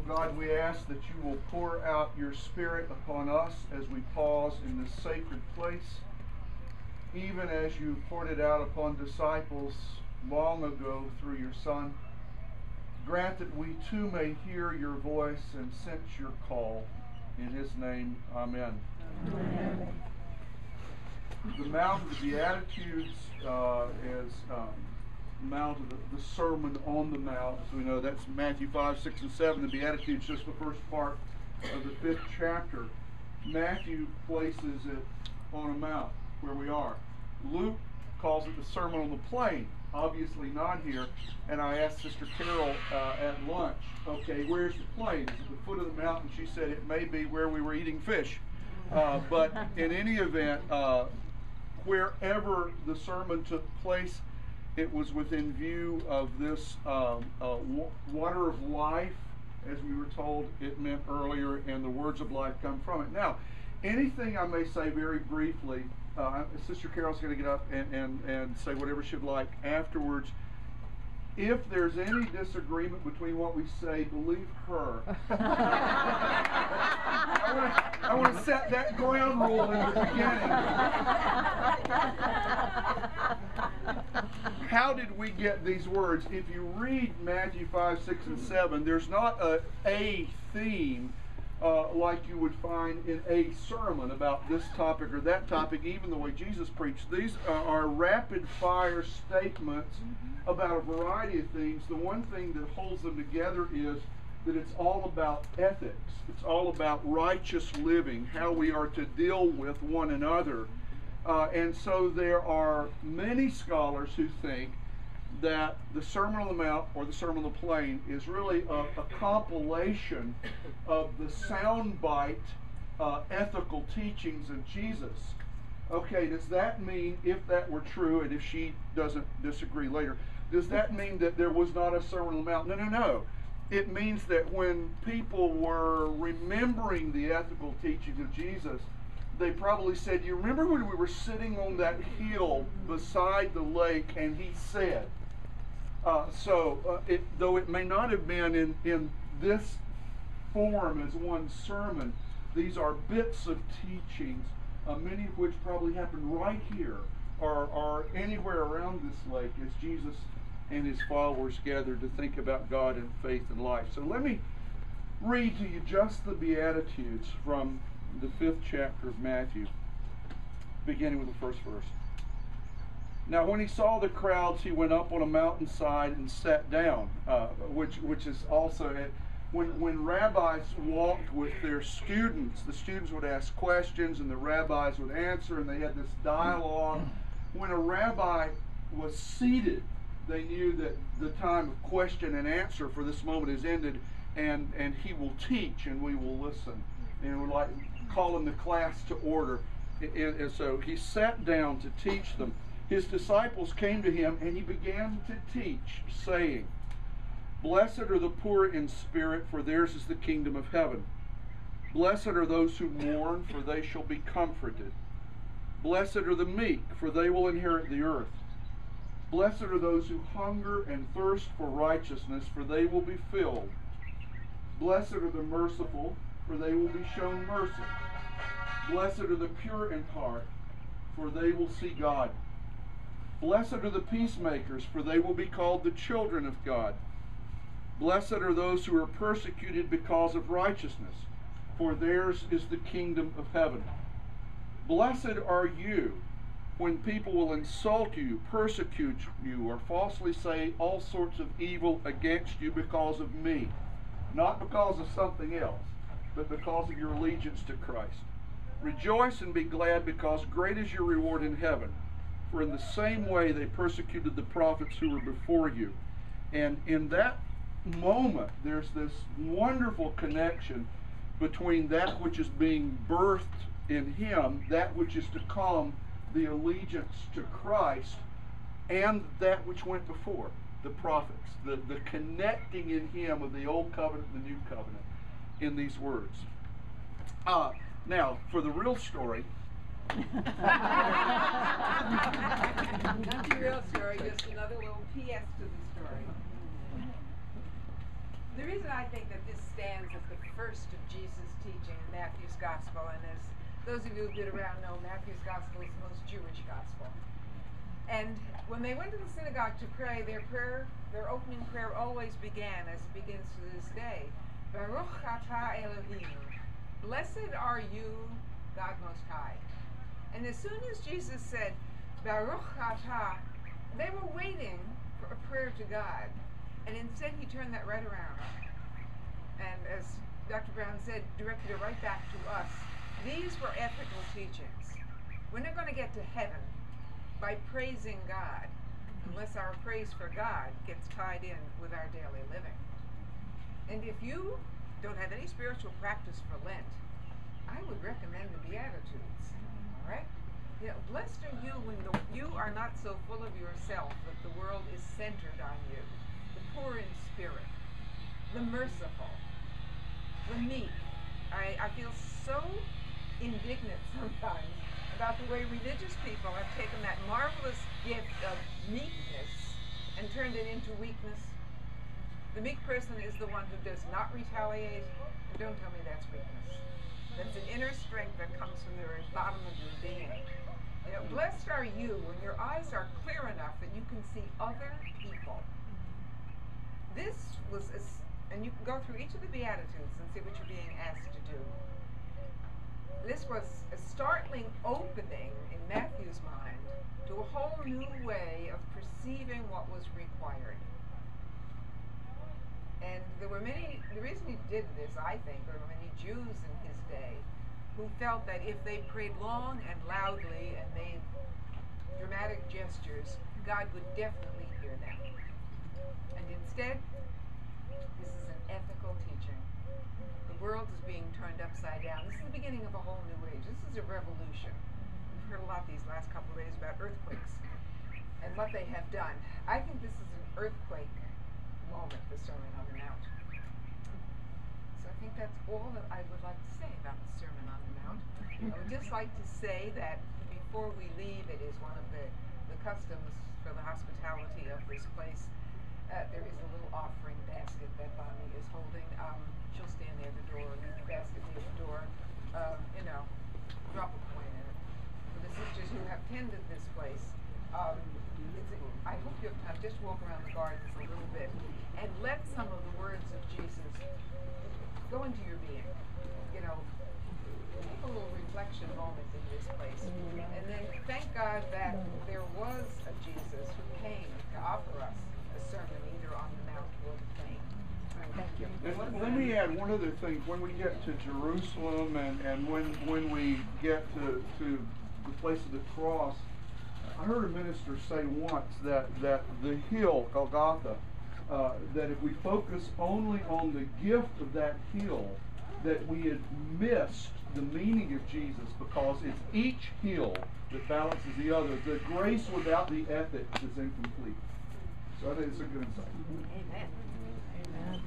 God, we ask that you will pour out your Spirit upon us as we pause in this sacred place, even as you poured it out upon disciples long ago through your Son. Grant that we too may hear your voice and sense your call. In his name, amen. Amen. The Mount of the Beatitudes is Mount of the Sermon on the Mount. As we know, that's Matthew 5, 6, and 7. The Beatitudes, just the first part of the 5th chapter. Matthew places it on a mount where we are. Luke calls it the Sermon on the Plain. Obviously not here. And I asked Sister Carol at lunch, okay, where's the plain? Is it the foot of the mountain? She said it may be where we were eating fish. But in any event, wherever the sermon took place, it was within view of this water of life, as we were told it meant earlier, and the words of life come from it. Now, anything I may say very briefly, Sister Carol's going to get up and say whatever she'd like afterwards. If there's any disagreement between what we say, believe her. I want to set that ground rule in the beginning. How did we get these words? If you read Matthew 5, 6, and 7, there's not a theme like you would find in a sermon about this topic or that topic, even the way Jesus preached. These are rapid-fire statements about a variety of things. The one thing that holds them together is that it's all about ethics. It's all about righteous living, how we are to deal with one another. And so there are many scholars who think that the Sermon on the Mount or the Sermon on the Plain is really a compilation of the soundbite ethical teachings of Jesus. Okay, does that mean, if that were true, and if she doesn't disagree later, does that mean that there was not a Sermon on the Mount? No. It means that when people were remembering the ethical teachings of Jesus, they probably said, you remember when we were sitting on that hill beside the lake and he said, though it may not have been in this form as one sermon, these are bits of teachings, many of which probably happened right here or anywhere around this lake as Jesus and his followers gathered to think about God and faith and life. So let me read to you just the Beatitudes from the 5th chapter of Matthew, beginning with the first verse. Now when he saw the crowds, he went up on a mountainside and sat down, which is also, when rabbis walked with their students, the students would ask questions and the rabbis would answer, and they had this dialogue. When a rabbi was seated, they knew that the time of question and answer for this moment is ended, and he will teach and we will listen. And we're like calling the class to order. And so he sat down to teach them. His disciples came to him and he began to teach, saying, Blessed are the poor in spirit, for theirs is the kingdom of heaven. Blessed are those who mourn, for they shall be comforted. Blessed are the meek, for they will inherit the earth. Blessed are those who hunger and thirst for righteousness, for they will be filled. Blessed are the merciful, for they will be shown mercy. Blessed are the pure in heart, for they will see God. Blessed are the peacemakers, for they will be called the children of God. Blessed are those who are persecuted because of righteousness, for theirs is the kingdom of heaven. Blessed are you when people will insult you, persecute you, or falsely say all sorts of evil against you because of me. Not because of something else, but because of your allegiance to Christ. Rejoice and be glad, because great is your reward in heaven. For in the same way they persecuted the prophets who were before you. And in that moment, there's this wonderful connection between that which is being birthed in him, that which is to come, the allegiance to Christ, and that which went before, the prophets, the connecting in him of the old covenant and the new covenant in these words. Now, for the real story. Not the real story, just another little PS to the story. The reason I think that this stands as the first of Jesus' teaching in Matthew's Gospel, and as those of you who've been around know, Matthew's Gospel is the most Jewish Gospel. And when they went to the synagogue to pray, their opening prayer always began, as it begins to this day, Baruch atah Elohim, blessed are you, God Most High. And as soon as Jesus said, Baruch atah, they were waiting for a prayer to God. And instead he turned that right around. And as Dr. Brown said, directed it right back to us. These were ethical teachings. We're not going to get to heaven by praising God unless our praise for God gets tied in with our daily living. And if you don't have any spiritual practice for Lent, I would recommend the Beatitudes. All right? You know, blessed are you when you are not so full of yourself that the world is centered on you. The poor in spirit, the merciful, the meek. I feel so indignant sometimes about the way religious people have taken that marvelous gift of meekness and turned it into weakness. The meek person is the one who does not retaliate, and don't tell me that's weakness. That's an inner strength that comes from the very bottom of your being. You know, blessed are you when your eyes are clear enough that you can see other people. This was, and you can go through each of the Beatitudes and see what you're being asked to do. This was a startling opening in Matthew's mind to a whole new way of perceiving what was required. And the reason he did this, I think, there were many Jews in his day who felt that if they prayed long and loudly and made dramatic gestures, God would definitely hear them. And instead, this is an ethical teaching. The world is being turned upside down. This is the beginning of a whole new age. This is a revolution. We've heard a lot these last couple of days about earthquakes and what they have done. I think this is an earthquake moment, the Sermon on the Mount. So I think that's all that I would like to say about the Sermon on the Mount. I would just like to say that before we leave, it is one of the customs for the hospitality of this place. There is a little offering basket that Bonnie is holding. She'll stand near the door, leave the basket near the door, drop a coin in it. For the sisters who have tended this place, I hope you have time, just walk around the gardens a little bit and let some of the words of Jesus go into your being. You know, take a little reflection moment in this place. And then thank God that there was a Jesus who came to offer us a sermon either on the Mount or the plain. Thank you. And let me add one other thing. When we get to Jerusalem and when we get to the place of the cross, I heard a minister say once that the hill, Golgotha, that if we focus only on the gift of that hill, that we had missed the meaning of Jesus, because it's each hill that balances the other. The grace without the ethics is incomplete. So I think it's a good insight. Amen. Amen.